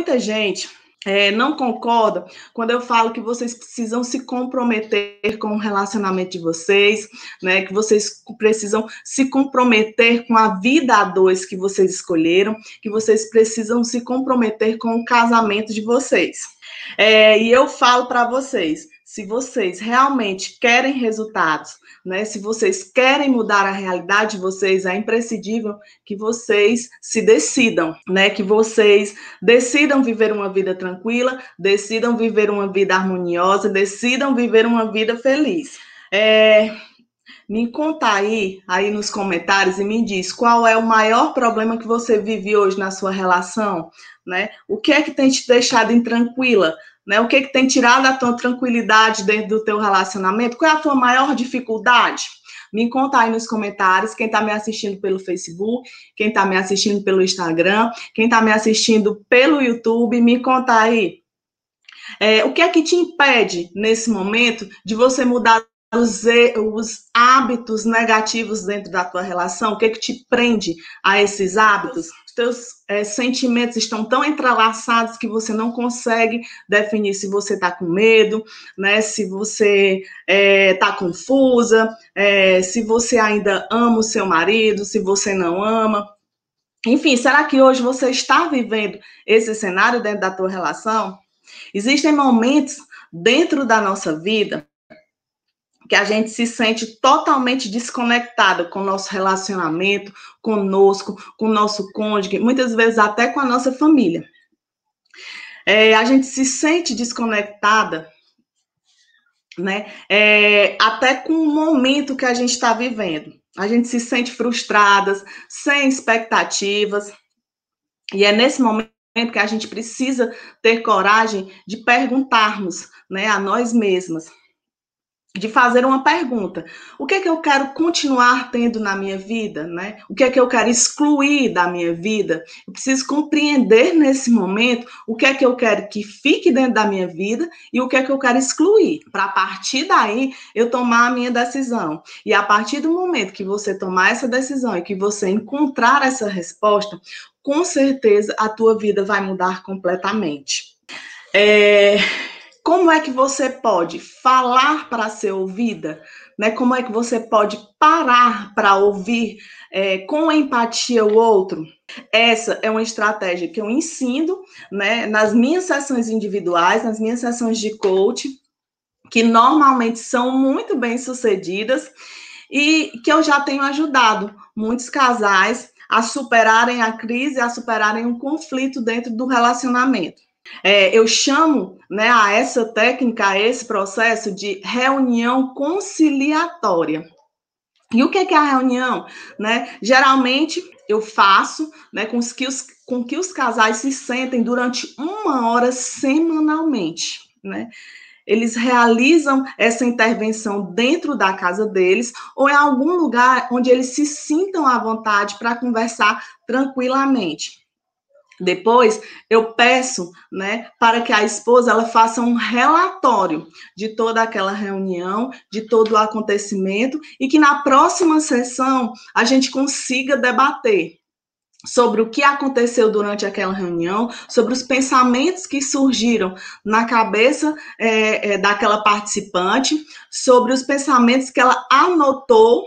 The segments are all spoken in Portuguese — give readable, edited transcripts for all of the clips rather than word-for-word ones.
muita gente não concorda quando eu falo que vocês precisam se comprometer com o relacionamento de vocês, né? Que vocês precisam se comprometer com a vida a dois que vocês escolheram, que vocês precisam se comprometer com o casamento de vocês. E eu falo para vocês, se vocês realmente querem resultados, né? Se vocês querem mudar a realidade de vocês, é imprescindível que vocês se decidam, né? Que vocês decidam viver uma vida tranquila, decidam viver uma vida harmoniosa, decidam viver uma vida feliz. Me conta aí nos comentários e me diz qual é o maior problema que você vive hoje na sua relação, né? O que é que tem te deixado intranquila, né? O que é que tem tirado a tua tranquilidade dentro do teu relacionamento? Qual é a tua maior dificuldade? Me conta aí nos comentários, quem está me assistindo pelo Facebook, quem está me assistindo pelo Instagram, quem está me assistindo pelo YouTube, me conta aí. O que é que te impede, nesse momento, de você mudar os hábitos negativos dentro da tua relação? O que é que te prende a esses hábitos? Os teus sentimentos estão tão entrelaçados que você não consegue definir se você está com medo, né? Se você está confusa, se você ainda ama o seu marido, se você não ama. Enfim, será que hoje você está vivendo esse cenário dentro da tua relação? Existem momentos dentro da nossa vida que a gente se sente totalmente desconectado com o nosso relacionamento, conosco, com o nosso cônjuge, muitas vezes até com a nossa família. A gente se sente desconectada, né? Até com o momento que a gente está vivendo. A gente se sente frustradas, sem expectativas, e é nesse momento que a gente precisa ter coragem de perguntarmos, né, a nós mesmas, de fazer uma pergunta: o que é que eu quero continuar tendo na minha vida, né? O que é que eu quero excluir da minha vida? Eu preciso compreender nesse momento o que é que eu quero que fique dentro da minha vida e o que é que eu quero excluir, para a partir daí eu tomar a minha decisão. E a partir do momento que você tomar essa decisão e que você encontrar essa resposta, com certeza a tua vida vai mudar completamente. Como é que você pode falar para ser ouvida, né? Como é que você pode parar para ouvir com empatia o outro? Essa é uma estratégia que eu ensino, né, nas minhas sessões individuais, nas minhas sessões de coaching, que normalmente são muito bem sucedidas e que eu já tenho ajudado muitos casais a superarem a crise, a superarem um conflito dentro do relacionamento. Eu chamo, né, a essa técnica, a esse processo de reunião conciliatória. E o que é a reunião? Né? Geralmente eu faço, né, com que os casais se sentem durante 1 hora semanalmente, né? Eles realizam essa intervenção dentro da casa deles ou em algum lugar onde eles se sintam à vontade para conversar tranquilamente. Depois, eu peço, né, para que a esposa ela faça um relatório de toda aquela reunião, de todo o acontecimento, e que na próxima sessão a gente consiga debater sobre o que aconteceu durante aquela reunião, sobre os pensamentos que surgiram na cabeça daquela participante, sobre os pensamentos que ela anotou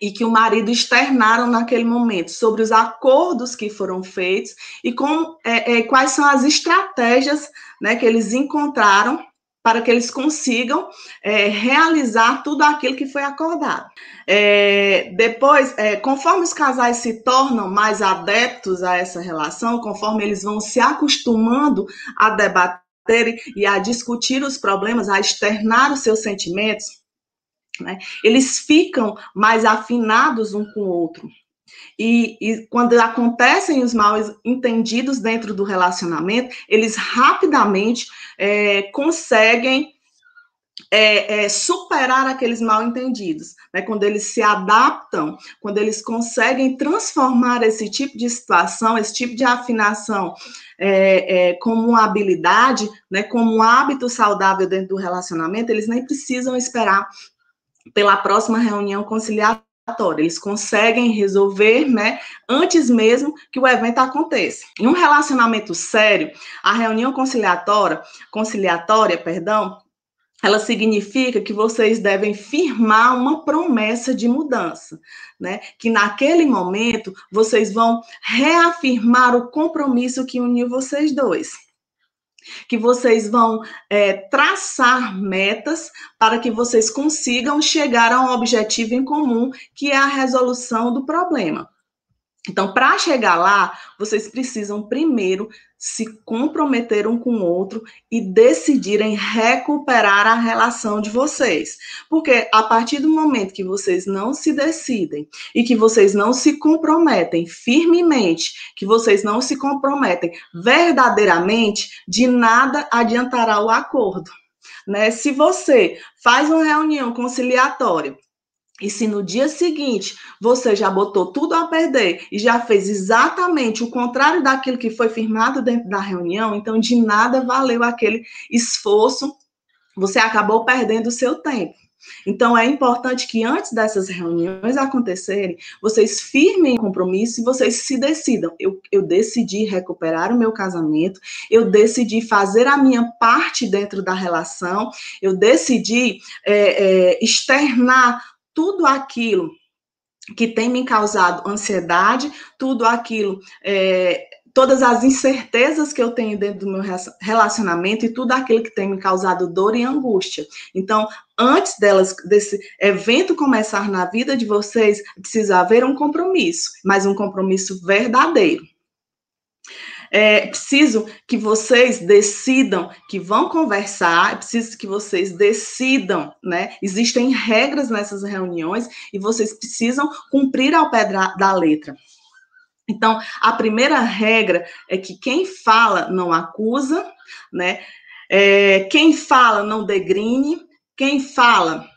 e que o marido externaram naquele momento, sobre os acordos que foram feitos e quais são as estratégias, né, que eles encontraram para que eles consigam realizar tudo aquilo que foi acordado. Depois, conforme os casais se tornam mais adeptos a essa relação, conforme eles vão se acostumando a debater e a discutir os problemas, a externar os seus sentimentos, né, eles ficam mais afinados um com o outro. E quando acontecem os mal-entendidos dentro do relacionamento, eles rapidamente conseguem superar aqueles mal-entendidos, né? Quando eles se adaptam, quando eles conseguem transformar esse tipo de situação, esse tipo de afinação como uma habilidade, né? Como um hábito saudável dentro do relacionamento, eles nem precisam esperar pela próxima reunião conciliatória. eles conseguem resolver, né, antes mesmo que o evento aconteça. Em um relacionamento sério, a reunião conciliatória, ela significa que vocês devem firmar uma promessa de mudança, né? Que naquele momento vocês vão reafirmar o compromisso que uniu vocês dois. Que vocês vão traçar metas para que vocês consigam chegar a um objetivo em comum, que é a resolução do problema. Então, para chegar lá, vocês precisam primeiro se comprometer um com o outro e decidirem recuperar a relação de vocês. Porque a partir do momento que vocês não se decidem e que vocês não se comprometem firmemente, que vocês não se comprometem verdadeiramente, de nada adiantará o acordo, né? Se você faz uma reunião conciliatória e se no dia seguinte você já botou tudo a perder e já fez exatamente o contrário daquilo que foi firmado dentro da reunião, então de nada valeu aquele esforço, você acabou perdendo o seu tempo. Então é importante que antes dessas reuniões acontecerem, vocês firmem o compromisso e vocês se decidam. Eu decidi recuperar o meu casamento, eu decidi fazer a minha parte dentro da relação, eu decidi externar tudo aquilo que tem me causado ansiedade, tudo aquilo, todas as incertezas que eu tenho dentro do meu relacionamento e tudo aquilo que tem me causado dor e angústia. Então, antes desse evento começar na vida de vocês, precisa haver um compromisso, mas um compromisso verdadeiro. É preciso que vocês decidam que vão conversar, é preciso que vocês decidam, né? Existem regras nessas reuniões e vocês precisam cumprir ao pé da letra. Então, a primeira regra é que quem fala não acusa, né? Quem fala não degrine, quem fala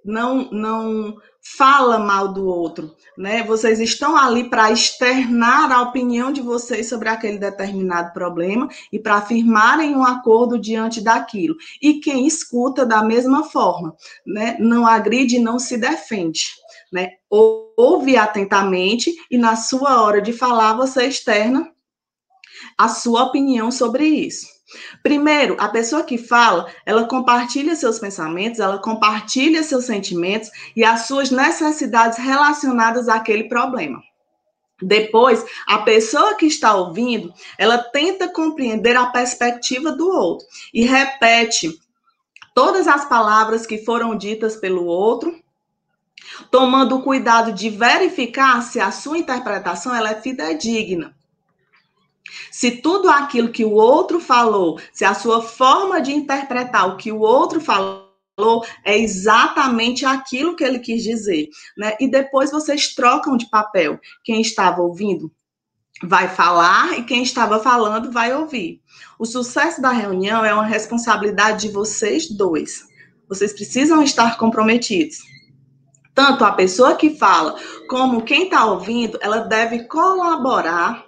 não fala mal do outro, né? Vocês estão ali para externar a opinião de vocês sobre aquele determinado problema e para firmarem um acordo diante daquilo. E quem escuta da mesma forma, né? Não agride, não se defende, né? Ouve atentamente e na sua hora de falar você externa a sua opinião sobre isso. Primeiro, a pessoa que fala, ela compartilha seus pensamentos, ela compartilha seus sentimentos e as suas necessidades relacionadas àquele problema. Depois, a pessoa que está ouvindo, ela tenta compreender a perspectiva do outro e repete todas as palavras que foram ditas pelo outro, tomando o cuidado de verificar se a sua interpretação ela é fidedigna. Se tudo aquilo que o outro falou, se a sua forma de interpretar o que o outro falou é exatamente aquilo que ele quis dizer, né? E depois vocês trocam de papel. Quem estava ouvindo vai falar e quem estava falando vai ouvir. O sucesso da reunião é uma responsabilidade de vocês dois. Vocês precisam estar comprometidos. Tanto a pessoa que fala como quem está ouvindo, ela deve colaborar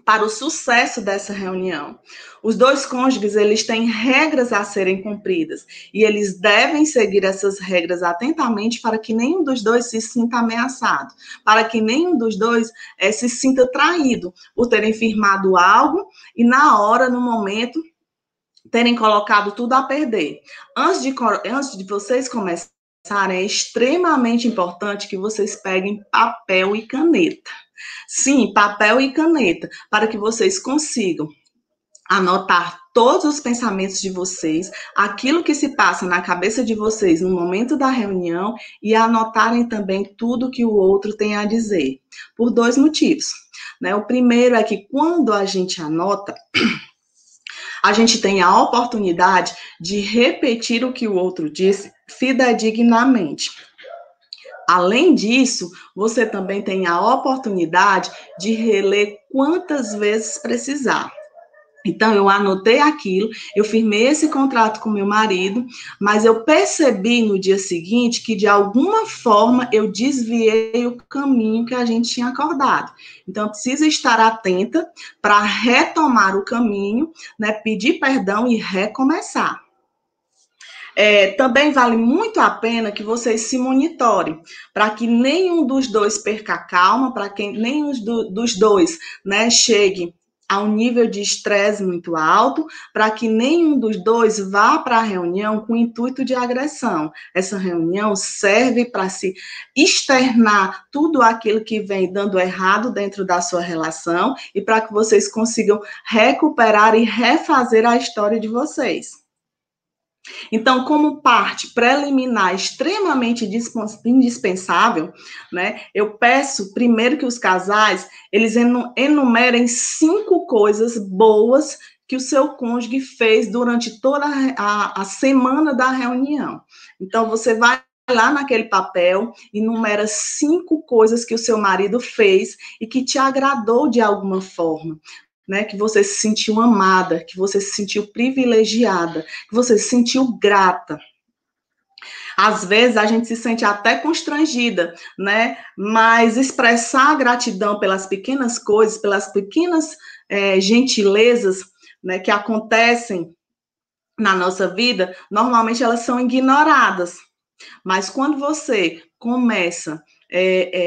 para o sucesso dessa reunião. Os dois cônjuges, eles têm regras a serem cumpridas e eles devem seguir essas regras atentamente para que nenhum dos dois se sinta ameaçado, para que nenhum dos dois se sinta traído por terem firmado algo e na hora, no momento, terem colocado tudo a perder. Antes de vocês começarem, é extremamente importante que vocês peguem papel e caneta. Sim, papel e caneta, para que vocês consigam anotar todos os pensamentos de vocês, aquilo que se passa na cabeça de vocês no momento da reunião e anotarem também tudo que o outro tem a dizer, por dois motivos, né? O primeiro é que quando a gente anota, a gente tem a oportunidade de repetir o que o outro disse fidedignamente. Além disso, você também tem a oportunidade de reler quantas vezes precisar. Então, eu anotei aquilo, eu firmei esse contrato com meu marido, mas eu percebi no dia seguinte que, de alguma forma, eu desviei o caminho que a gente tinha acordado. Então, eu preciso estar atenta para retomar o caminho, né, pedir perdão e recomeçar. Também vale muito a pena que vocês se monitorem, para que nenhum dos dois perca a calma, para que nenhum dos dois, né, chegue a um nível de estresse muito alto, para que nenhum dos dois vá para a reunião com o intuito de agressão. Essa reunião serve para se externar tudo aquilo que vem dando errado dentro da sua relação e para que vocês consigam recuperar e refazer a história de vocês. Então, como parte preliminar extremamente indispensável, né, eu peço primeiro que os casais, eles enumerem 5 coisas boas que o seu cônjuge fez durante toda a semana da reunião. Então, você vai lá naquele papel, enumera 5 coisas que o seu marido fez e que te agradou de alguma forma. Né, que você se sentiu amada, que você se sentiu privilegiada, que você se sentiu grata. Às vezes a gente se sente até constrangida, né? Mas expressar gratidão pelas pequenas coisas, pelas pequenas gentilezas, né, que acontecem na nossa vida, normalmente elas são ignoradas. Mas quando você começa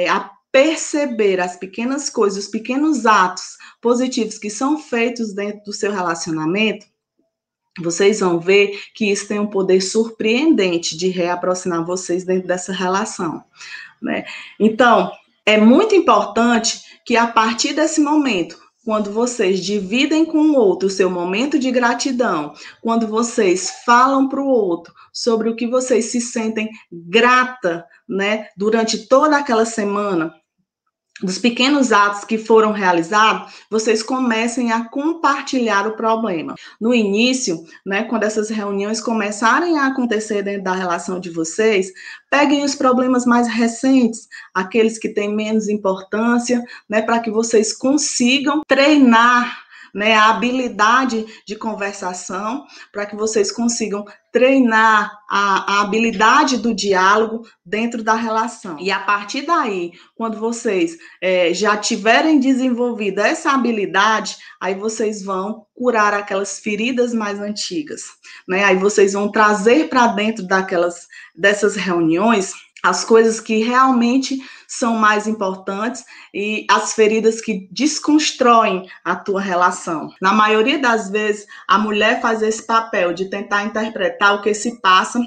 a perceber as pequenas coisas, os pequenos atos positivos que são feitos dentro do seu relacionamento, vocês vão ver que isso tem um poder surpreendente de reaproximar vocês dentro dessa relação, né? Então, é muito importante que a partir desse momento, quando vocês dividem com o outro o seu momento de gratidão, quando vocês falam para o outro sobre o que vocês se sentem grata, né, durante toda aquela semana, dos pequenos atos que foram realizados, vocês comecem a compartilhar o problema. No início, né, quando essas reuniões começarem a acontecer dentro da relação de vocês, peguem os problemas mais recentes, aqueles que têm menos importância, né, para que vocês consigam treinar, né, a habilidade de conversação, para que vocês consigam treinar a habilidade do diálogo dentro da relação. E a partir daí, quando vocês já tiverem desenvolvido essa habilidade, aí vocês vão curar aquelas feridas mais antigas, né? Aí vocês vão trazer para dentro dessas reuniões as coisas que realmente são mais importantes e as feridas que desconstroem a tua relação. Na maioria das vezes, a mulher faz esse papel de tentar interpretar o que se passa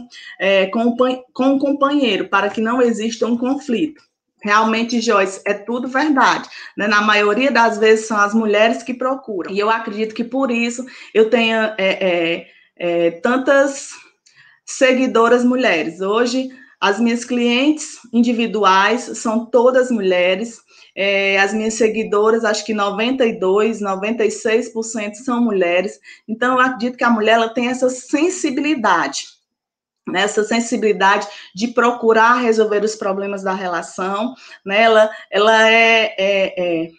com o companheiro, para que não exista um conflito. Realmente, Joyce, é tudo verdade, né? Na maioria das vezes são as mulheres que procuram. E eu acredito que por isso eu tenha tantas seguidoras mulheres. Hoje, as minhas clientes individuais são todas mulheres. As minhas seguidoras, acho que 92%, 96% são mulheres. Então, eu acredito que a mulher ela tem essa sensibilidade, né? Essa sensibilidade de procurar resolver os problemas da relação, né? Ela é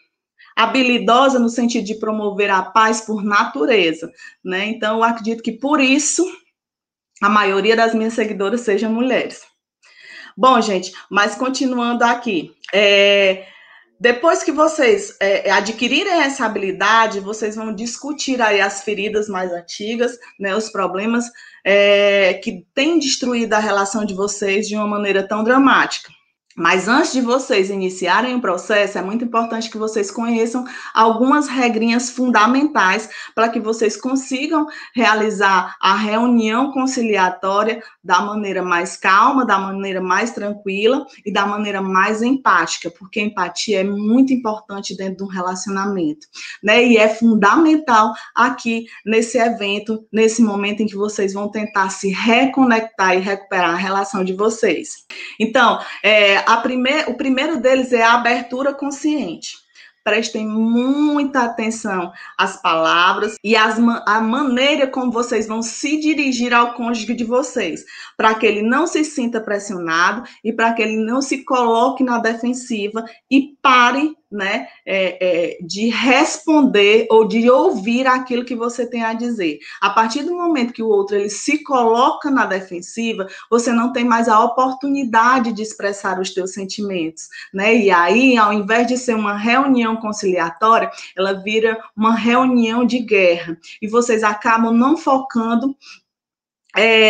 habilidosa no sentido de promover a paz por natureza, né? Então, eu acredito que por isso a maioria das minhas seguidoras sejam mulheres. Bom, gente, mas continuando aqui, depois que vocês adquirirem essa habilidade, vocês vão discutir aí as feridas mais antigas, né, os problemas que têm destruído a relação de vocês de uma maneira tão dramática. Mas antes de vocês iniciarem o processo, é muito importante que vocês conheçam algumas regrinhas fundamentais para que vocês consigam realizar a reunião conciliatória da maneira mais calma, da maneira mais tranquila e da maneira mais empática, porque empatia é muito importante dentro de um relacionamento, né? E é fundamental aqui nesse evento, nesse momento em que vocês vão tentar se reconectar e recuperar a relação de vocês. Então, o primeiro deles é a abertura consciente. Prestem muita atenção às palavras e à maneira como vocês vão se dirigir ao cônjuge de vocês, para que ele não se sinta pressionado e para que ele não se coloque na defensiva e pare, né, de responder ou de ouvir aquilo que você tem a dizer. A partir do momento que o outro ele se coloca na defensiva, você não tem mais a oportunidade de expressar os teus sentimentos, né? E aí, ao invés de ser uma reunião conciliatória, ela vira uma reunião de guerra. E vocês acabam não focando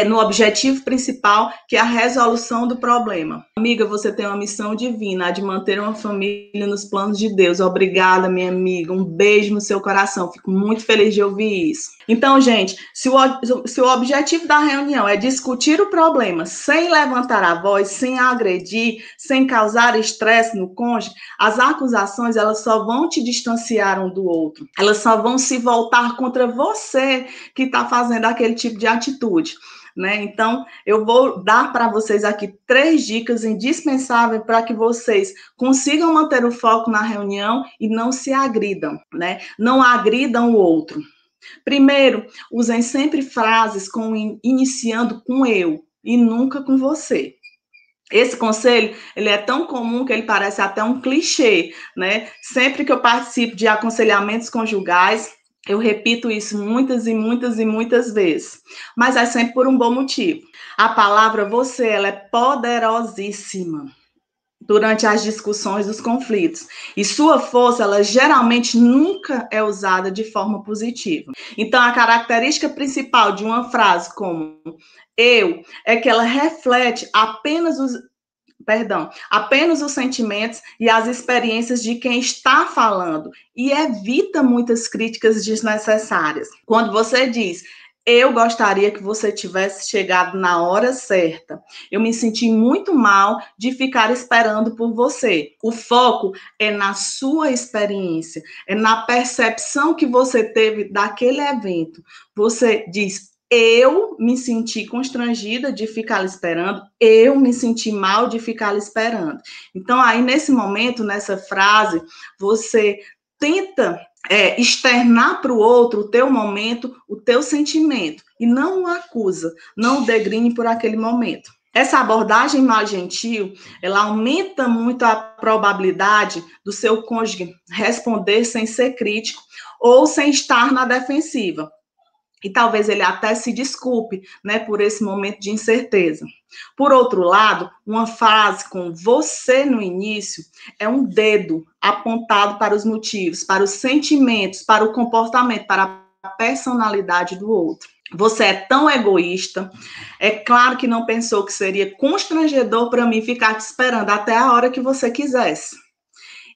no objetivo principal, que é a resolução do problema. Amiga, você tem uma missão divina, a de manter uma família nos planos de Deus. Obrigada, minha amiga. Um beijo no seu coração. Fico muito feliz de ouvir isso. Então, gente, se o objetivo da reunião é discutir o problema sem levantar a voz, sem agredir, sem causar estresse no cônjuge, as acusações, elas só vão te distanciar um do outro. Elas só vão se voltar contra você que está fazendo aquele tipo de atitude. Né? Então, eu vou dar para vocês aqui 3 dicas indispensáveis para que vocês consigam manter o foco na reunião e não se agridam, né? Não agridam o outro. Primeiro, usem sempre frases iniciando com eu e nunca com você. Esse conselho, ele é tão comum que ele parece até um clichê, né? Sempre que eu participo de aconselhamentos conjugais, eu repito isso muitas e muitas e muitas vezes, mas é sempre por um bom motivo. A palavra você, ela é poderosíssima durante as discussões dos conflitos. E sua força, ela geralmente nunca é usada de forma positiva. Então, a característica principal de uma frase como eu é que ela reflete apenas os sentimentos e as experiências de quem está falando e evita muitas críticas desnecessárias. Quando você diz, eu gostaria que você tivesse chegado na hora certa. Eu me senti muito mal de ficar esperando por você. O foco é na sua experiência, é na percepção que você teve daquele evento. Você diz, eu me senti constrangida de ficar esperando, eu me senti mal de ficar esperando. Então, aí, nesse momento, nessa frase, você tenta externar para o outro o teu momento, o teu sentimento, e não o acusa, não o degrine por aquele momento. Essa abordagem mais gentil, ela aumenta muito a probabilidade do seu cônjuge responder sem ser crítico ou sem estar na defensiva. E talvez ele até se desculpe, né, por esse momento de incerteza. Por outro lado, uma frase com você no início é um dedo apontado para os motivos, para os sentimentos, para o comportamento, para a personalidade do outro. Você é tão egoísta, é claro que não pensou que seria constrangedor para mim ficar te esperando até a hora que você quisesse.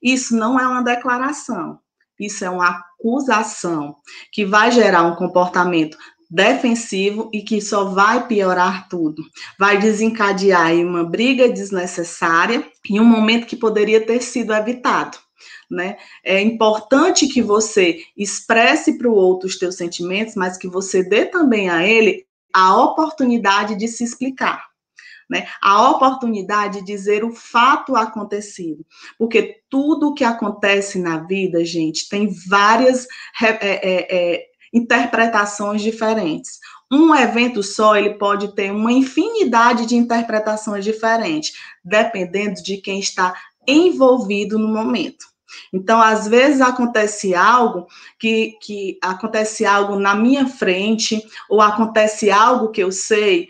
Isso não é uma declaração. Isso é uma acusação que vai gerar um comportamento defensivo e que só vai piorar tudo. Vai desencadear aí uma briga desnecessária em um momento que poderia ter sido evitado. Né? É importante que você expresse para o outro os teus sentimentos, mas que você dê também a ele a oportunidade de se explicar. Né? A oportunidade de dizer o fato acontecido, porque tudo que acontece na vida, gente, tem várias interpretações diferentes. Um evento só, ele pode ter uma infinidade de interpretações diferentes, dependendo de quem está envolvido no momento. Então, às vezes acontece algo que acontece algo na minha frente, ou acontece algo que eu sei,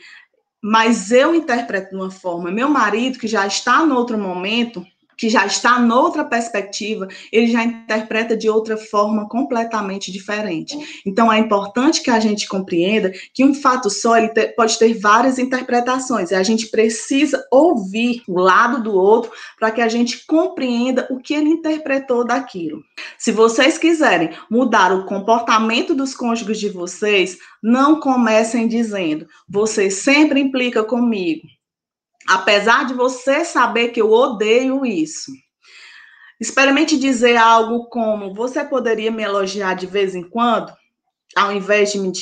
mas eu interpreto de uma forma. Meu marido, que já está em outro momento, que já está noutra perspectiva, ele já interpreta de outra forma completamente diferente. Então, é importante que a gente compreenda que um fato só ele pode ter várias interpretações, e a gente precisa ouvir o lado do outro para que a gente compreenda o que ele interpretou daquilo. Se vocês quiserem mudar o comportamento dos cônjuges de vocês, não comecem dizendo, você sempre implica comigo. Apesar de você saber que eu odeio isso. Experimente dizer algo como, você poderia me elogiar de vez em quando? Ao invés de me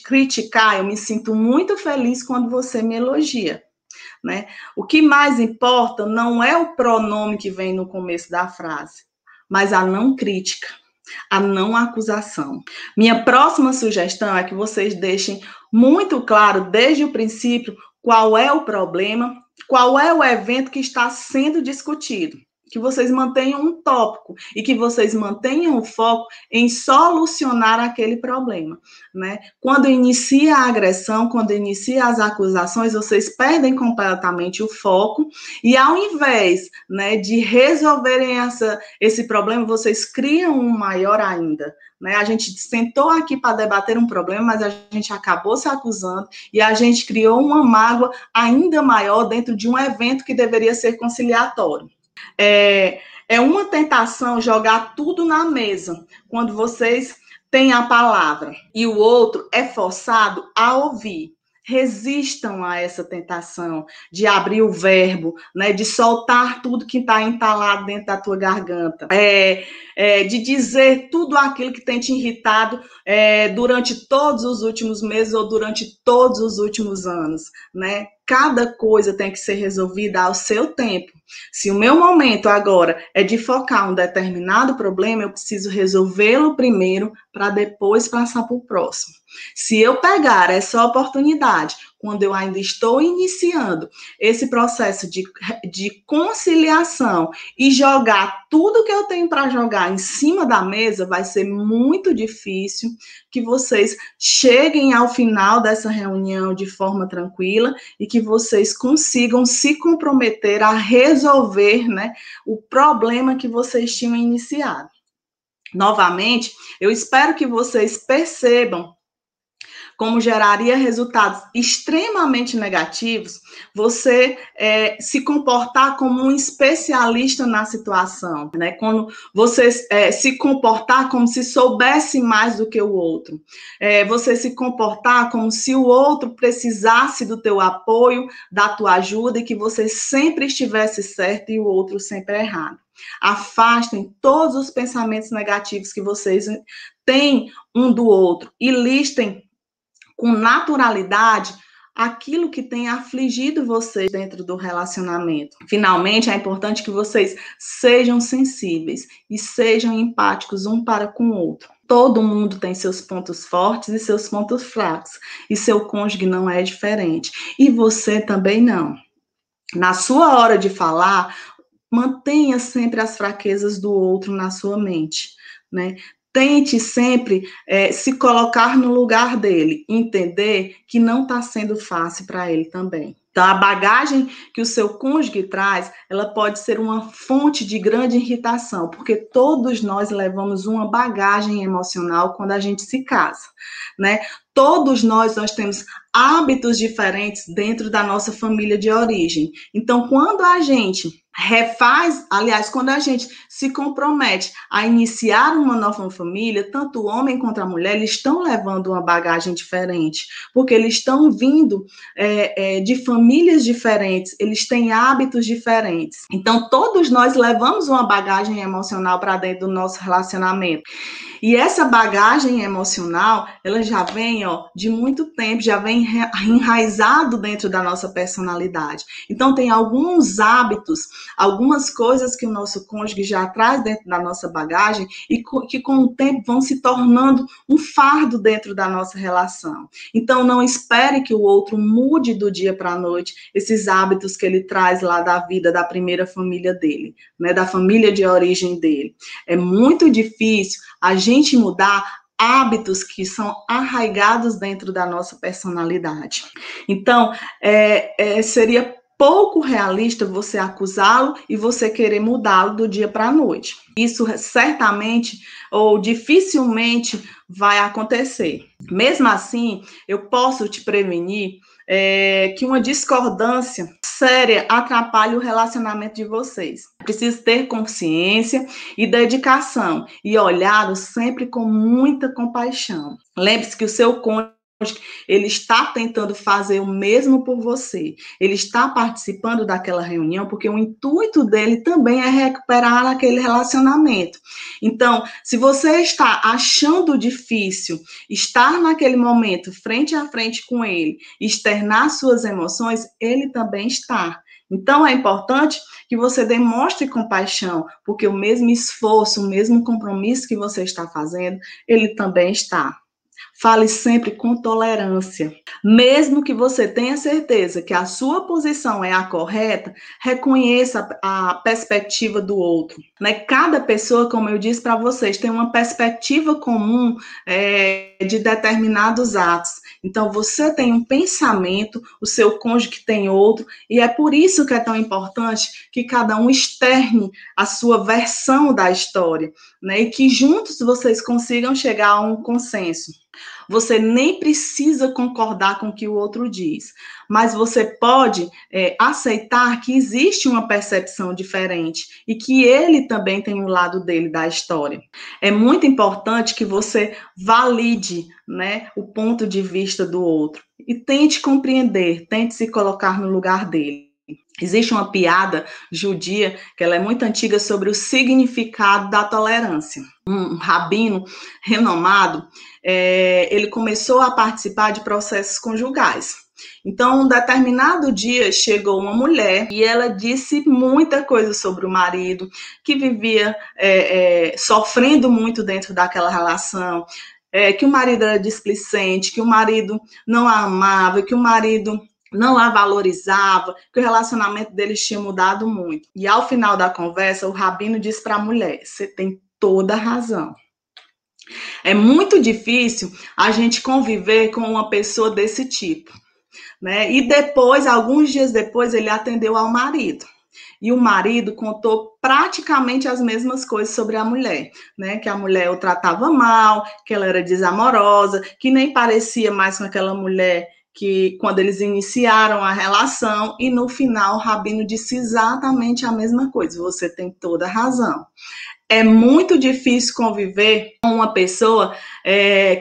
criticar, eu me sinto muito feliz quando você me elogia. Né? O que mais importa não é o pronome que vem no começo da frase, mas a não crítica, a não acusação. Minha próxima sugestão é que vocês deixem muito claro, desde o princípio, qual é o problema, qual é o evento que está sendo discutido. que vocês mantenham um tópico e que vocês mantenham o foco em solucionar aquele problema, né? Quando inicia a agressão, quando inicia as acusações, vocês perdem completamente o foco e ao invés, né, de resolverem esse problema, vocês criam um maior ainda, né? A gente sentou aqui para debater um problema, mas a gente acabou se acusando e a gente criou uma mágoa ainda maior dentro de um evento que deveria ser conciliatório. É uma tentação jogar tudo na mesa quando vocês têm a palavra e o outro é forçado a ouvir. Resistam a essa tentação de abrir o verbo, né, de soltar tudo que está entalado dentro da tua garganta, de dizer tudo aquilo que tem te irritado durante todos os últimos meses ou durante todos os últimos anos, né? Cada coisa tem que ser resolvida ao seu tempo. Se o meu momento agora é de focar um determinado problema, eu preciso resolvê-lo primeiro para depois passar para o próximo. Se eu pegar essa oportunidade, quando eu ainda estou iniciando esse processo de conciliação e jogar tudo que eu tenho para jogar em cima da mesa, vai ser muito difícil que vocês cheguem ao final dessa reunião de forma tranquila e que vocês consigam se comprometer a resolver, né, o problema que vocês tinham iniciado. Novamente, eu espero que vocês percebam como geraria resultados extremamente negativos, você se comportar como um especialista na situação, né? Quando você se comportar como se soubesse mais do que o outro, você se comportar como se o outro precisasse do teu apoio, da tua ajuda e que você sempre estivesse certo e o outro sempre errado. Afastem todos os pensamentos negativos que vocês têm um do outro e listem com naturalidade aquilo que tem afligido vocês dentro do relacionamento. Finalmente, é importante que vocês sejam sensíveis e sejam empáticos um para com o outro. Todo mundo tem seus pontos fortes e seus pontos fracos, e seu cônjuge não é diferente. E você também não. Na sua hora de falar, mantenha sempre as fraquezas do outro na sua mente, né? Tente sempre se colocar no lugar dele, entender que não está sendo fácil para ele também. Então, a bagagem que o seu cônjuge traz, ela pode ser uma fonte de grande irritação, porque todos nós levamos uma bagagem emocional quando a gente se casa, né? Todos nós temos hábitos diferentes dentro da nossa família de origem. Então, quando a gente quando a gente se compromete a iniciar uma nova família, tanto o homem quanto a mulher, eles estão levando uma bagagem diferente, porque eles estão vindo de famílias diferentes, eles têm hábitos diferentes. Então, todos nós levamos uma bagagem emocional para dentro do nosso relacionamento. E essa bagagem emocional, ela já vem de muito tempo, já vem enraizado dentro da nossa personalidade. Então, tem alguns hábitos, algumas coisas que o nosso cônjuge já traz dentro da nossa bagagem e que com o tempo vão se tornando um fardo dentro da nossa relação. Então, não espere que o outro mude do dia para a noite esses hábitos que ele traz lá da vida da primeira família dele, né, da família de origem dele. É muito difícil a gente mudar hábitos que são arraigados dentro da nossa personalidade. Então, seria pouco realista você acusá-lo e você querer mudá-lo do dia para a noite. Isso certamente ou dificilmente vai acontecer. Mesmo assim, eu posso te prevenir que uma discordância séria atrapalha o relacionamento de vocês. Precisa ter consciência e dedicação e olhá-lo sempre com muita compaixão. Lembre-se que o seu cônjuge, ele está tentando fazer o mesmo por você. Ele está participando daquela reunião porque o intuito dele também é recuperar aquele relacionamento. Então, se você está achando difícil estar naquele momento frente a frente com ele, externar suas emoções, ele também está. Então, é importante que você demonstre compaixão, porque o mesmo esforço, o mesmo compromisso que você está fazendo, ele também está. Fale sempre com tolerância. Mesmo que você tenha certeza que a sua posição é a correta, reconheça a perspectiva do outro. Né? Cada pessoa, como eu disse para vocês, tem uma perspectiva comum de determinados atos. Então, você tem um pensamento, o seu cônjuge tem outro, e é por isso que é tão importante que cada um externe a sua versão da história, né? E que juntos vocês consigam chegar a um consenso. Você nem precisa concordar com o que o outro diz, mas você pode aceitar que existe uma percepção diferente e que ele também tem um lado dele da história. É muito importante que você valide, né, o ponto de vista do outro e tente compreender, tente se colocar no lugar dele. Existe uma piada judia, que ela é muito antiga, sobre o significado da tolerância. Um rabino renomado, ele começou a participar de processos conjugais. Então, um determinado dia, chegou uma mulher e ela disse muita coisa sobre o marido, que vivia sofrendo muito dentro daquela relação, que o marido era displicente, que o marido não a amava, que o marido não a valorizava, que o relacionamento deles tinha mudado muito. E ao final da conversa, o rabino disse para a mulher: você tem toda a razão. É muito difícil a gente conviver com uma pessoa desse tipo, né? E depois, alguns dias depois, ele atendeu ao marido. E o marido contou praticamente as mesmas coisas sobre a mulher, né? Que a mulher o tratava mal, que ela era desamorosa, que nem parecia mais com aquela mulher que quando eles iniciaram a relação, e no final o rabino disse exatamente a mesma coisa: você tem toda a razão. É muito difícil conviver com uma pessoa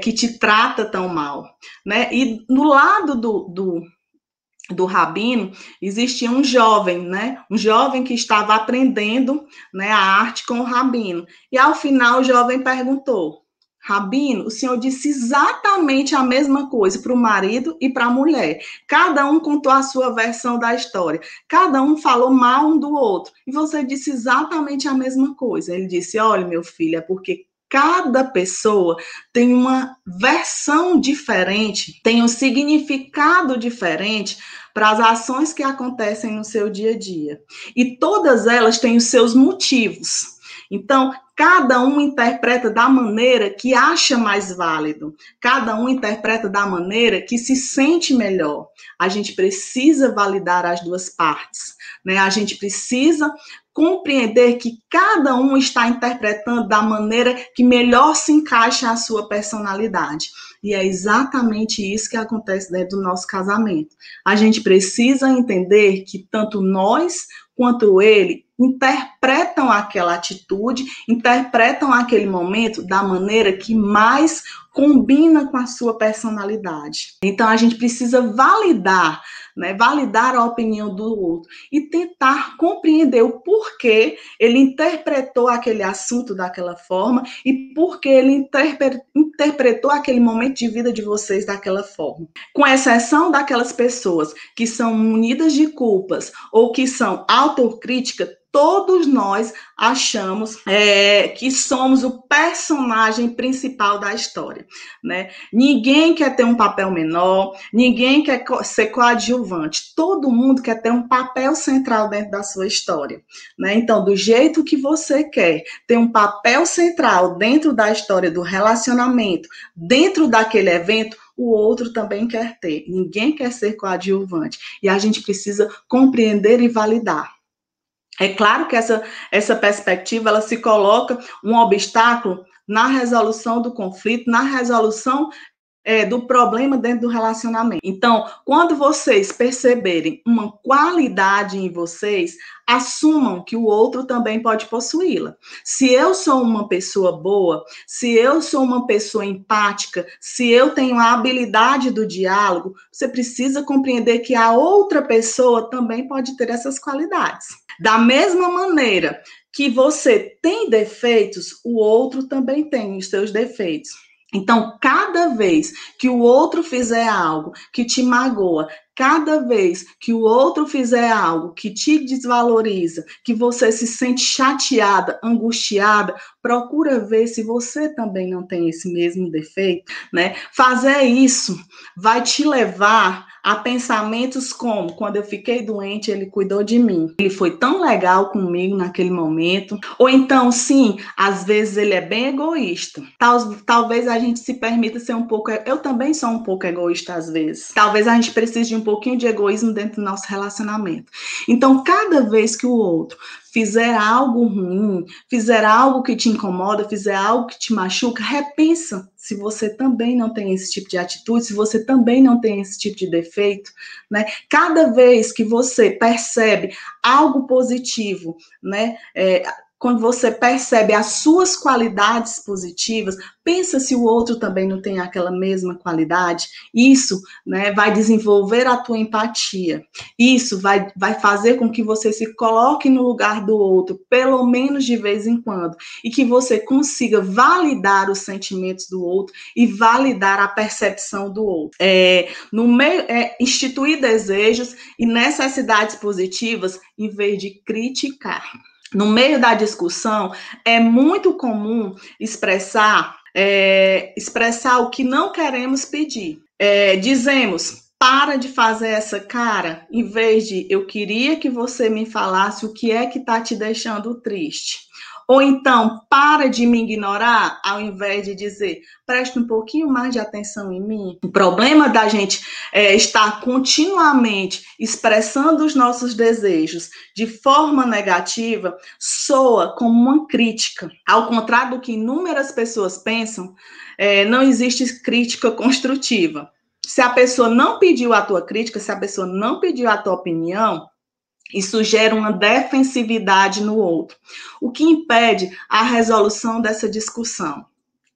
que te trata tão mal, né? E no lado do rabino existia um jovem, né? Um jovem que estava aprendendo, né, a arte com o rabino. E ao final o jovem perguntou: rabino, o senhor disse exatamente a mesma coisa para o marido e para a mulher. Cada um contou a sua versão da história. Cada um falou mal um do outro. E você disse exatamente a mesma coisa. Ele disse: olha, meu filho, é porque cada pessoa tem uma versão diferente, tem um significado diferente para as ações que acontecem no seu dia a dia. E todas elas têm os seus motivos. Então, cada um interpreta da maneira que acha mais válido. Cada um interpreta da maneira que se sente melhor. A gente precisa validar as duas partes, né? A gente precisa compreender que cada um está interpretando da maneira que melhor se encaixa à sua personalidade. E é exatamente isso que acontece dentro do nosso casamento. A gente precisa entender que tanto nós quanto ele interpretam aquela atitude, interpretam aquele momento da maneira que mais combina com a sua personalidade. Então, a gente precisa validar, né? Validar a opinião do outro e tentar compreender o porquê ele interpretou aquele assunto daquela forma e porquê ele interpretou aquele momento de vida de vocês daquela forma. Com exceção daquelas pessoas que são munidas de culpas ou que são autocríticas, todos nós achamos que somos o personagem principal da história, né? Ninguém quer ter um papel menor, ninguém quer ser coadjuvante, todo mundo quer ter um papel central dentro da sua história, né? Então, do jeito que você quer ter um papel central dentro da história do relacionamento, dentro daquele evento, o outro também quer ter. Ninguém quer ser coadjuvante. E a gente precisa compreender e validar. É claro que essa perspectiva, ela se coloca um obstáculo na resolução do conflito, na resolução do problema dentro do relacionamento. Então, quando vocês perceberem uma qualidade em vocês, assumam que o outro também pode possuí-la. Se eu sou uma pessoa boa, se eu sou uma pessoa empática, se eu tenho a habilidade do diálogo, você precisa compreender que a outra pessoa também pode ter essas qualidades. Da mesma maneira que você tem defeitos, o outro também tem os seus defeitos. Então, cada vez que o outro fizer algo que te magoa, cada vez que o outro fizer algo que te desvaloriza, que você se sente chateada, angustiada, procura ver se você também não tem esse mesmo defeito, né? Fazer isso vai te levar a pensamentos como: quando eu fiquei doente, ele cuidou de mim. Ele foi tão legal comigo naquele momento. Ou então, sim, às vezes ele é bem egoísta. Talvez a gente se permita ser um pouco... Eu também sou um pouco egoísta às vezes. Talvez a gente precise de um pouquinho de egoísmo dentro do nosso relacionamento. Então, cada vez que o outro fizer algo ruim, fizer algo que te incomoda, fizer algo que te machuca, repensa se você também não tem esse tipo de atitude, se você também não tem esse tipo de defeito, né? Cada vez que você percebe algo positivo, né? Quando você percebe as suas qualidades positivas, pensa se o outro também não tem aquela mesma qualidade. Isso, né, vai desenvolver a tua empatia. Isso vai fazer com que você se coloque no lugar do outro, pelo menos de vez em quando, e que você consiga validar os sentimentos do outro e validar a percepção do outro. Instituir desejos e necessidades positivas em vez de criticar. No meio da discussão, é muito comum expressar o que não queremos pedir. Dizemos: para de fazer essa cara, em vez de: eu queria que você me falasse o que é que está te deixando triste. Ou então, para de me ignorar, ao invés de dizer: preste um pouquinho mais de atenção em mim. O problema da gente estar continuamente expressando os nossos desejos de forma negativa soa como uma crítica. Ao contrário do que inúmeras pessoas pensam, não existe crítica construtiva. Se a pessoa não pediu a tua crítica, se a pessoa não pediu a tua opinião, isso gera uma defensividade no outro, o que impede a resolução dessa discussão.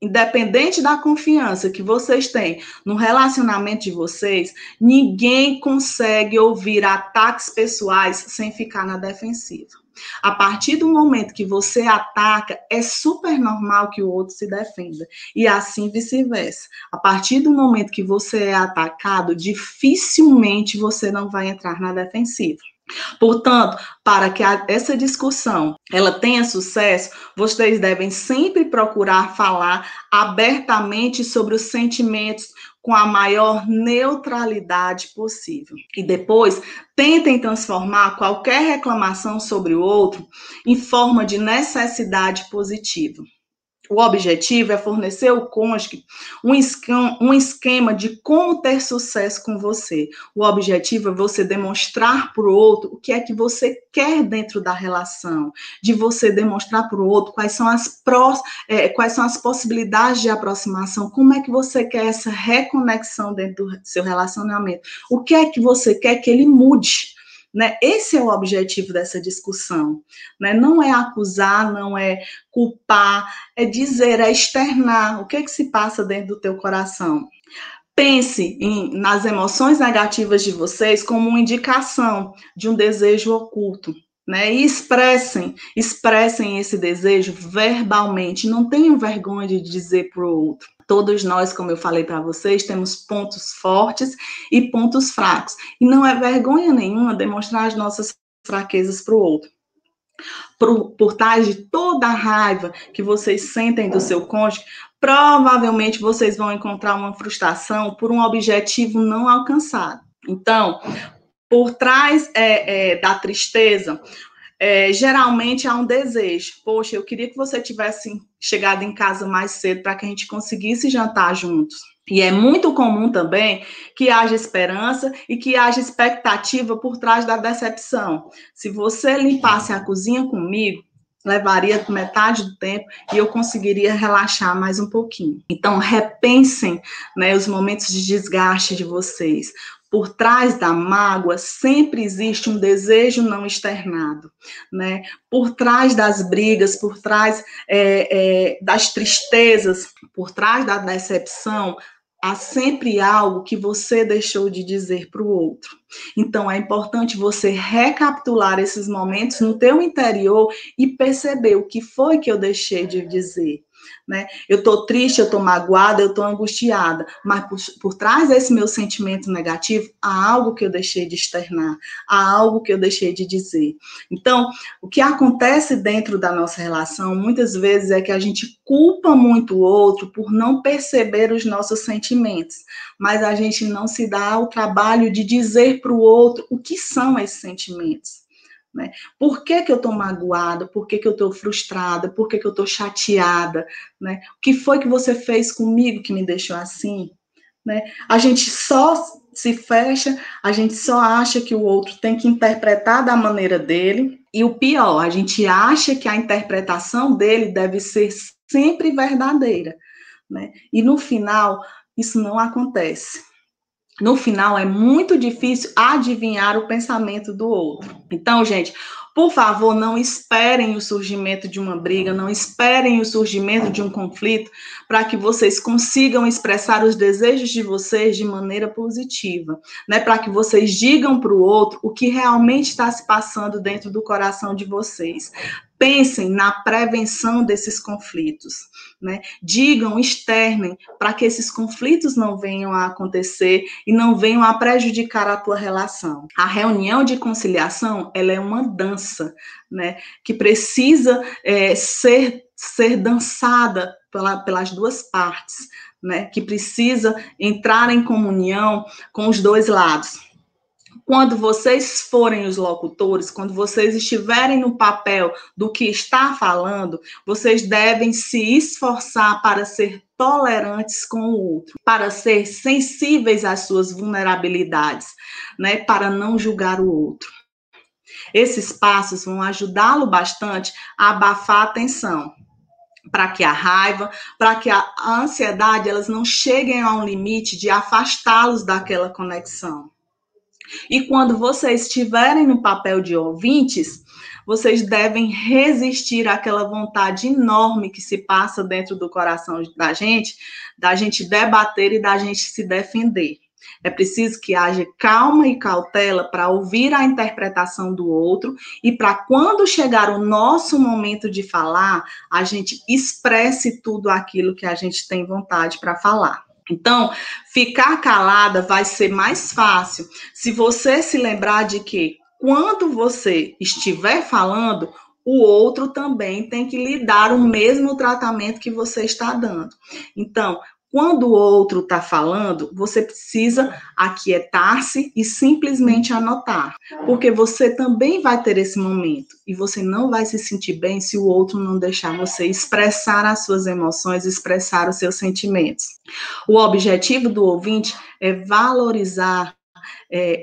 Independente da confiança que vocês têm no relacionamento de vocês, ninguém consegue ouvir ataques pessoais sem ficar na defensiva. A partir do momento que você ataca, é super normal que o outro se defenda. E assim vice-versa. A partir do momento que você é atacado, dificilmente você não vai entrar na defensiva. Portanto, para que essa discussão ela tenha sucesso, vocês devem sempre procurar falar abertamente sobre os sentimentos com a maior neutralidade possível. E depois, tentem transformar qualquer reclamação sobre o outro em forma de necessidade positiva. O objetivo é fornecer ao cônjuge um esquema de como ter sucesso com você. O objetivo é você demonstrar para o outro o que é que você quer dentro da relação, de você demonstrar para o outro quais são as possibilidades de aproximação, como é que você quer essa reconexão dentro do seu relacionamento, o que é que você quer que ele mude. Né? Esse é o objetivo dessa discussão, né? Não é acusar, não é culpar, é dizer, é externar o que se passa dentro do teu coração. Pense nas emoções negativas de vocês como uma indicação de um desejo oculto, né? E expressem esse desejo verbalmente, não tenham vergonha de dizer para o outro. Todos nós, como eu falei para vocês, temos pontos fortes e pontos fracos. E não é vergonha nenhuma demonstrar as nossas fraquezas para o outro. Por trás de toda a raiva que vocês sentem do seu cônjuge, provavelmente vocês vão encontrar uma frustração por um objetivo não alcançado. Então, por trás da tristeza, geralmente há um desejo. Poxa, eu queria que você tivesse chegado em casa mais cedo para que a gente conseguisse jantar juntos. E é muito comum também que haja esperança e que haja expectativa por trás da decepção. Se você limpasse a cozinha comigo, levaria metade do tempo e eu conseguiria relaxar mais um pouquinho. Então, repensem, né, os momentos de desgaste de vocês. Por trás da mágoa sempre existe um desejo não externado, né? Por trás das brigas, por trás das tristezas, por trás da decepção, há sempre algo que você deixou de dizer para o outro. Então, é importante você recapitular esses momentos no teu interior e perceber o que foi que eu deixei de dizer. né? Eu estou triste, eu estou magoada, eu estou angustiada, mas por trás desse meu sentimento negativo, há algo que eu deixei de externar, há algo que eu deixei de dizer. Então, o que acontece dentro da nossa relação, muitas vezes, é que a gente culpa muito o outro por não perceber os nossos sentimentos, mas a gente não se dá o trabalho de dizer para o outro o que são esses sentimentos. Né? Por que eu estou magoada? Por que eu estou frustrada? Por que eu estou chateada? Né? O que foi que você fez comigo que me deixou assim? Né? A gente só se fecha, a gente só acha que o outro tem que interpretar da maneira dele, e o pior, a gente acha que a interpretação dele deve ser sempre verdadeira. Né? E no final, isso não acontece. No final, é muito difícil adivinhar o pensamento do outro. Então, gente, por favor, não esperem o surgimento de uma briga, não esperem o surgimento de um conflito para que vocês consigam expressar os desejos de vocês de maneira positiva, né? Para que vocês digam para o outro o que realmente está se passando dentro do coração de vocês. Pensem na prevenção desses conflitos, né? Digam, externem, para que esses conflitos não venham a acontecer e não venham a prejudicar a tua relação. A reunião de conciliação, ela é uma dança, né? Que precisa ser dançada pelas duas partes, né? Que precisa entrar em comunhão com os dois lados. Quando vocês forem os locutores, quando vocês estiverem no papel do que está falando, vocês devem se esforçar para ser tolerantes com o outro, para ser sensíveis às suas vulnerabilidades, né? Para não julgar o outro. Esses passos vão ajudá-lo bastante a abafar a tensão, para que a raiva, para que a ansiedade, elas não cheguem a um limite de afastá-los daquela conexão. E quando vocês estiverem no papel de ouvintes, vocês devem resistir àquela vontade enorme que se passa dentro do coração da gente debater e da gente se defender. É preciso que haja calma e cautela para ouvir a interpretação do outro e para quando chegar o nosso momento de falar, a gente expresse tudo aquilo que a gente tem vontade para falar. Então, ficar calada vai ser mais fácil se você se lembrar de que quando você estiver falando, o outro também tem que lhe dar o mesmo tratamento que você está dando. Então, quando o outro está falando, você precisa aquietar-se e simplesmente anotar, porque você também vai ter esse momento e você não vai se sentir bem se o outro não deixar você expressar as suas emoções, expressar os seus sentimentos. O objetivo do ouvinte é valorizar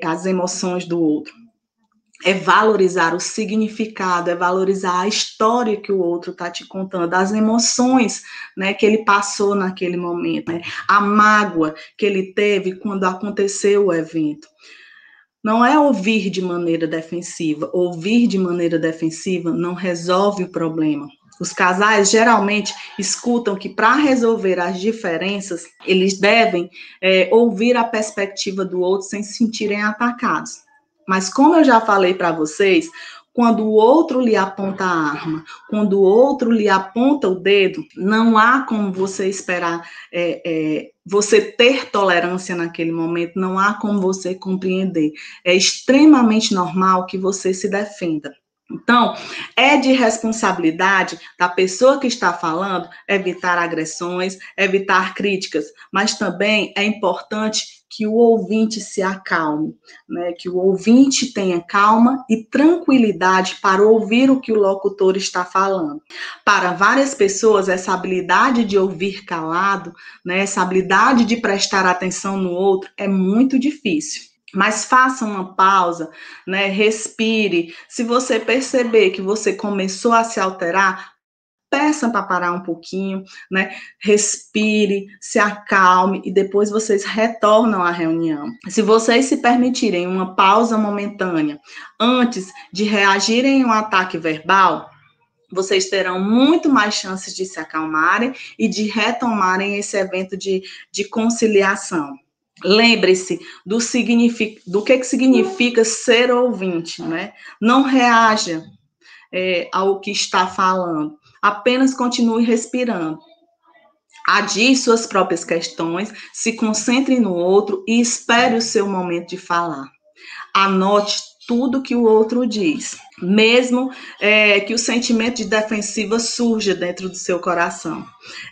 as emoções do outro. É valorizar o significado, é valorizar a história que o outro está te contando, as emoções, né, que ele passou naquele momento, né, a mágoa que ele teve quando aconteceu o evento. Não é ouvir de maneira defensiva. Ouvir de maneira defensiva não resolve o problema. Os casais geralmente escutam que para resolver as diferenças, eles devem ouvir a perspectiva do outro sem se sentirem atacados. Mas como eu já falei para vocês, quando o outro lhe aponta a arma, quando o outro lhe aponta o dedo, não há como você esperar, você ter tolerância naquele momento, não há como você compreender. É extremamente normal que você se defenda. Então, é de responsabilidade da pessoa que está falando evitar agressões, evitar críticas, mas também é importante que o ouvinte se acalme, né? Que o ouvinte tenha calma e tranquilidade para ouvir o que o locutor está falando. Para várias pessoas, essa habilidade de ouvir calado, né? Essa habilidade de prestar atenção no outro é muito difícil. Mas faça uma pausa, né? Respire. Se você perceber que você começou a se alterar, peça para parar um pouquinho, né? Respire, se acalme e depois vocês retornam à reunião. Se vocês se permitirem uma pausa momentânea antes de reagirem a um ataque verbal, vocês terão muito mais chances de se acalmarem e de retomarem esse evento de conciliação. Lembre-se do que significa ser ouvinte, né? Não reaja ao que está falando. Apenas continue respirando. Adie suas próprias questões, se concentre no outro e espere o seu momento de falar. Anote tudo que o outro diz, mesmo que o sentimento de defensiva surja dentro do seu coração.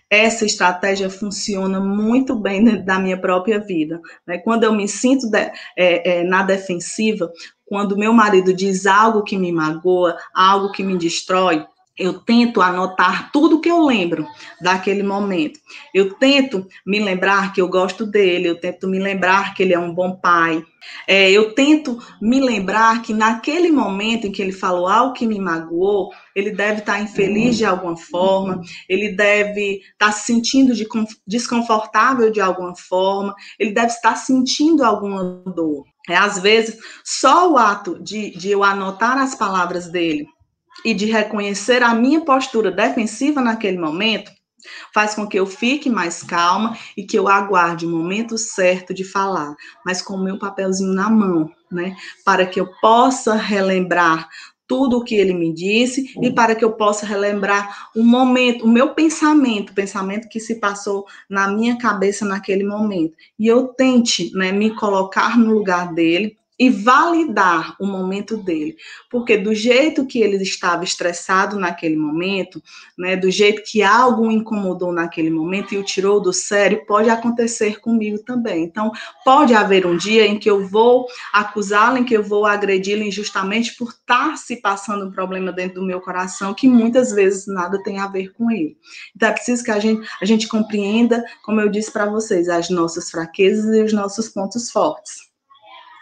Essa estratégia funciona muito bem dentro da minha própria vida. Né? Quando eu me sinto na defensiva, quando meu marido diz algo que me magoa, algo que me destrói, eu tento anotar tudo que eu lembro daquele momento. Eu tento me lembrar que eu gosto dele, eu tento me lembrar que ele é um bom pai. Eu tento me lembrar que naquele momento em que ele falou algo que me magoou, ele deve estar infeliz de alguma forma, ele deve estar se sentindo desconfortável de alguma forma, ele deve estar sentindo alguma dor. Às vezes, só o ato de eu anotar as palavras dele e de reconhecer a minha postura defensiva naquele momento, faz com que eu fique mais calma e que eu aguarde o momento certo de falar, mas com o meu papelzinho na mão, né? Para que eu possa relembrar tudo o que ele me disse e para que eu possa relembrar o momento, o meu pensamento, o pensamento que se passou na minha cabeça naquele momento. E eu tente, né, me colocar no lugar dele e validar o momento dele, porque do jeito que ele estava estressado naquele momento, né, do jeito que algo o incomodou naquele momento e o tirou do sério, pode acontecer comigo também. Então, pode haver um dia em que eu vou acusá-lo, em que eu vou agredi-lo injustamente por estar se passando um problema dentro do meu coração, que muitas vezes nada tem a ver com ele. Então, é preciso que a gente compreenda, como eu disse para vocês, as nossas fraquezas e os nossos pontos fortes.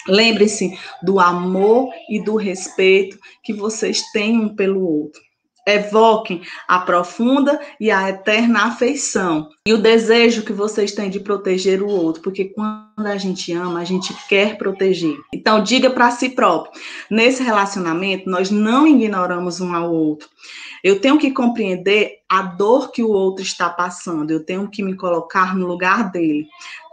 Lembre-se do amor e do respeito que vocês têm um pelo outro. Evoquem a profunda e a eterna afeição e o desejo que vocês têm de proteger o outro, porque quando a gente ama, a gente quer proteger. Então, diga para si próprio, nesse relacionamento, nós não ignoramos um ao outro. Eu tenho que compreender a dor que o outro está passando, eu tenho que me colocar no lugar dele.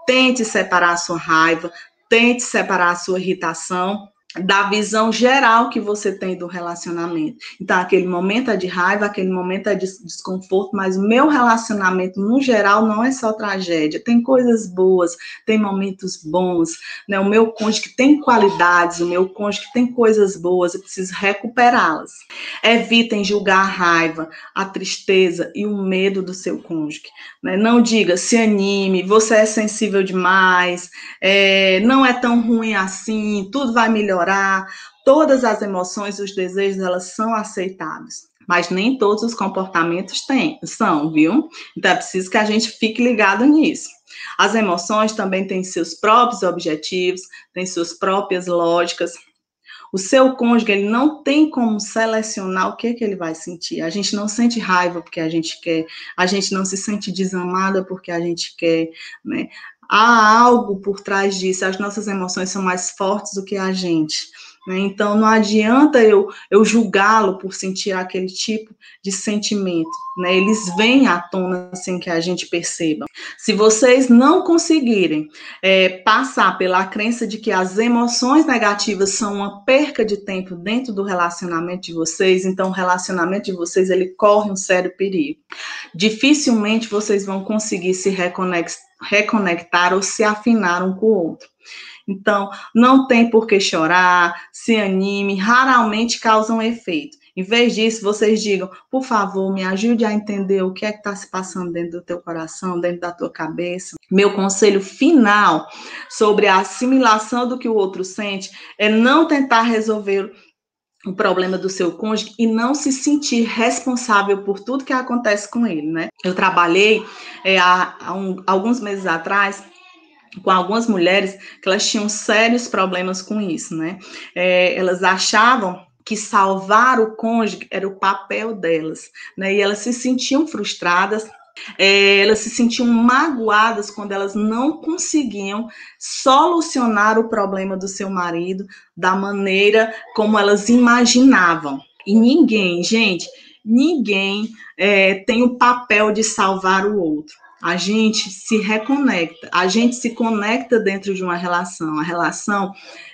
Tente separar a sua raiva, tente separar a sua irritação da visão geral que você tem do relacionamento. Então, aquele momento é de raiva, aquele momento é de desconforto, mas o meu relacionamento, no geral, não é só tragédia. Tem coisas boas, tem momentos bons, né? O meu cônjuge tem qualidades, o meu cônjuge tem coisas boas, eu preciso recuperá-las. Evitem julgar a raiva, a tristeza e o medo do seu cônjuge. Né? Não diga, se anime, você é sensível demais, não é tão ruim assim, tudo vai melhorar. Todas as emoções e os desejos, elas são aceitáveis, mas nem todos os comportamentos são, viu? Então é preciso que a gente fique ligado nisso. As emoções também têm seus próprios objetivos, têm suas próprias lógicas. O seu cônjuge, ele não tem como selecionar o que ele vai sentir. A gente não sente raiva porque a gente quer, a gente não se sente desamada porque a gente quer, né? Há algo por trás disso, as nossas emoções são mais fortes do que a gente. Né? Então, não adianta eu julgá-lo por sentir aquele tipo de sentimento. Né? Eles vêm à tona sem que a gente perceba. Se vocês não conseguirem passar pela crença de que as emoções negativas são uma perca de tempo dentro do relacionamento de vocês, então o relacionamento de vocês ele corre um sério perigo. Dificilmente vocês vão conseguir se reconectar ou se afinar um com o outro. Então, não tem por que chorar, se anime, raramente causam efeito. Em vez disso, vocês digam, por favor, me ajude a entender o que é que está se passando dentro do teu coração, dentro da tua cabeça. Meu conselho final sobre a assimilação do que o outro sente é não tentar resolver o problema do seu cônjuge e não se sentir responsável por tudo que acontece com ele, né? Eu trabalhei alguns meses atrás com algumas mulheres que elas tinham sérios problemas com isso, né? Elas achavam que salvar o cônjuge era o papel delas, né? E elas se sentiam frustradas, elas se sentiam magoadas quando elas não conseguiam solucionar o problema do seu marido da maneira como elas imaginavam. E ninguém, gente, ninguém tem o papel de salvar o outro. A gente se reconecta, a gente se conecta dentro de uma relação. A relação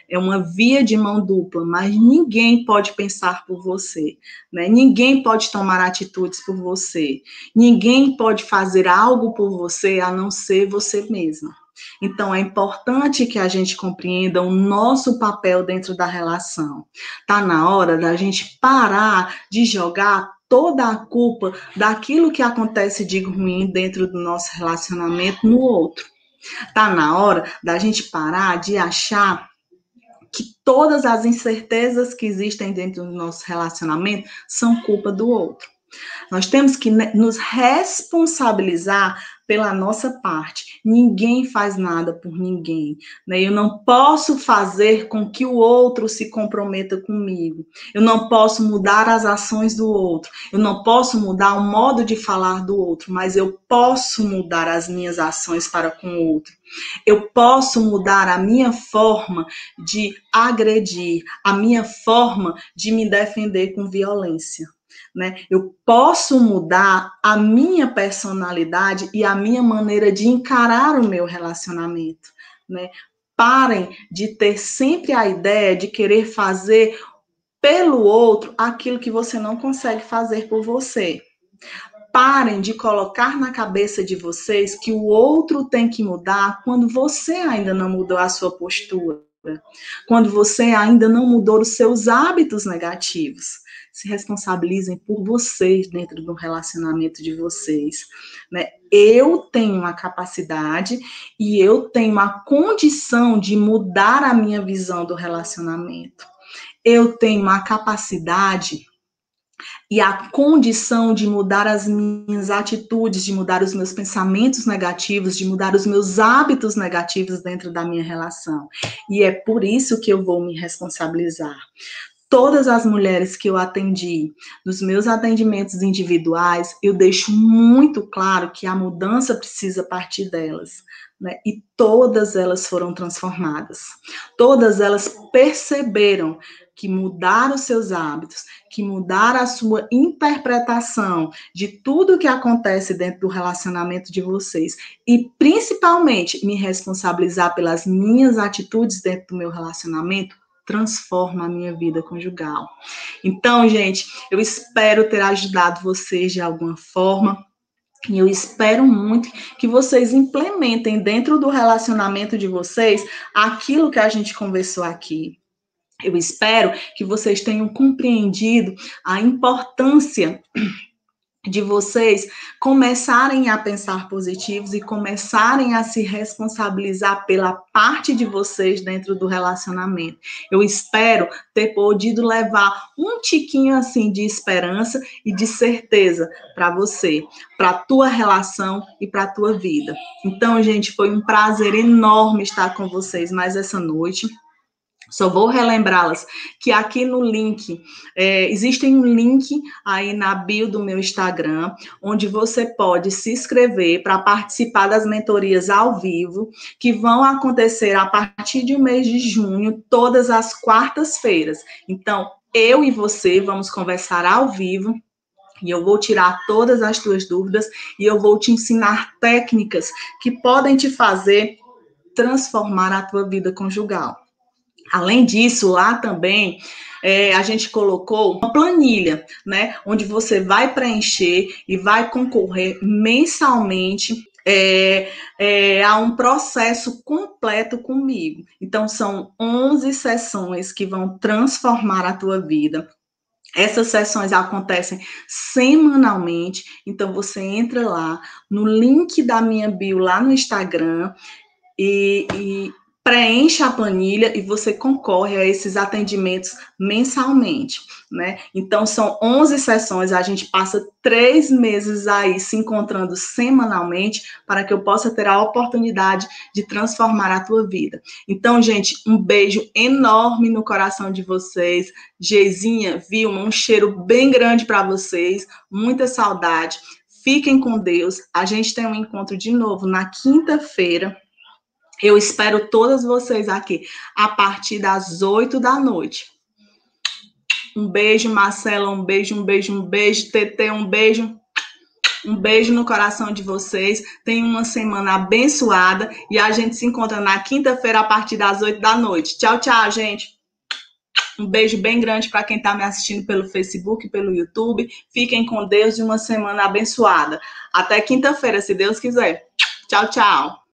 é uma via de mão dupla, mas ninguém pode pensar por você, né? Ninguém pode tomar atitudes por você, ninguém pode fazer algo por você a não ser você mesma. Então, é importante que a gente compreenda o nosso papel dentro da relação. Tá na hora da gente parar de jogar toda a culpa daquilo que acontece de ruim dentro do nosso relacionamento no outro. Tá na hora da gente parar de achar que todas as incertezas que existem dentro do nosso relacionamento são culpa do outro. Nós temos que nos responsabilizar pela nossa parte. Ninguém faz nada por ninguém, né? Eu não posso fazer com que o outro se comprometa comigo. Eu não posso mudar as ações do outro. Eu não posso mudar o modo de falar do outro, mas eu posso mudar as minhas ações para com o outro. Eu posso mudar a minha forma de agredir, a minha forma de me defender com violência. Né? Eu posso mudar a minha personalidade e a minha maneira de encarar o meu relacionamento. Né? Parem de ter sempre a ideia de querer fazer pelo outro aquilo que você não consegue fazer por você. Parem de colocar na cabeça de vocês que o outro tem que mudar quando você ainda não mudou a sua postura, quando você ainda não mudou os seus hábitos negativos. Se responsabilizem por vocês dentro do relacionamento de vocês. Né? Eu tenho a capacidade e eu tenho a condição de mudar a minha visão do relacionamento. Eu tenho a capacidade e a condição de mudar as minhas atitudes, de mudar os meus pensamentos negativos, de mudar os meus hábitos negativos dentro da minha relação. E é por isso que eu vou me responsabilizar. Todas as mulheres que eu atendi, nos meus atendimentos individuais, eu deixo muito claro que a mudança precisa partir delas. Né? E todas elas foram transformadas. Todas elas perceberam que mudar os seus hábitos, que mudar a sua interpretação de tudo que acontece dentro do relacionamento de vocês e, principalmente, me responsabilizar pelas minhas atitudes dentro do meu relacionamento, transforma a minha vida conjugal. Então, gente, eu espero ter ajudado vocês de alguma forma. E eu espero muito que vocês implementem dentro do relacionamento de vocês aquilo que a gente conversou aqui. Eu espero que vocês tenham compreendido a importância de vocês começarem a pensar positivos e começarem a se responsabilizar pela parte de vocês dentro do relacionamento. Eu espero ter podido levar um tiquinho assim de esperança e de certeza para você, para a tua relação e para a tua vida. Então, gente, foi um prazer enorme estar com vocês mais essa noite. Só vou relembrá-las que aqui no link, existe um link aí na bio do meu Instagram, onde você pode se inscrever para participar das mentorias ao vivo, que vão acontecer a partir do mês de junho, todas as quartas-feiras. Então, eu e você vamos conversar ao vivo, e eu vou tirar todas as tuas dúvidas, e eu vou te ensinar técnicas que podem te fazer transformar a tua vida conjugal. Além disso, lá também a gente colocou uma planilha, né, onde você vai preencher e vai concorrer mensalmente a um processo completo comigo. Então, são 11 sessões que vão transformar a tua vida. Essas sessões acontecem semanalmente, então você entra lá no link da minha bio lá no Instagram e preenche a planilha e você concorre a esses atendimentos mensalmente, né? Então, são 11 sessões, a gente passa 3 meses aí se encontrando semanalmente para que eu possa ter a oportunidade de transformar a tua vida. Então, gente, um beijo enorme no coração de vocês. Geizinha, Vilma, um cheiro bem grande para vocês, muita saudade. Fiquem com Deus. A gente tem um encontro de novo na quinta-feira. Eu espero todas vocês aqui a partir das 8 da noite. Um beijo, Marcela, um beijo, um beijo, um beijo. Tetê, um beijo. Um beijo no coração de vocês. Tenham uma semana abençoada e a gente se encontra na quinta-feira a partir das 8 da noite. Tchau, tchau, gente. Um beijo bem grande para quem está me assistindo pelo Facebook, pelo YouTube. Fiquem com Deus e uma semana abençoada. Até quinta-feira, se Deus quiser. Tchau, tchau.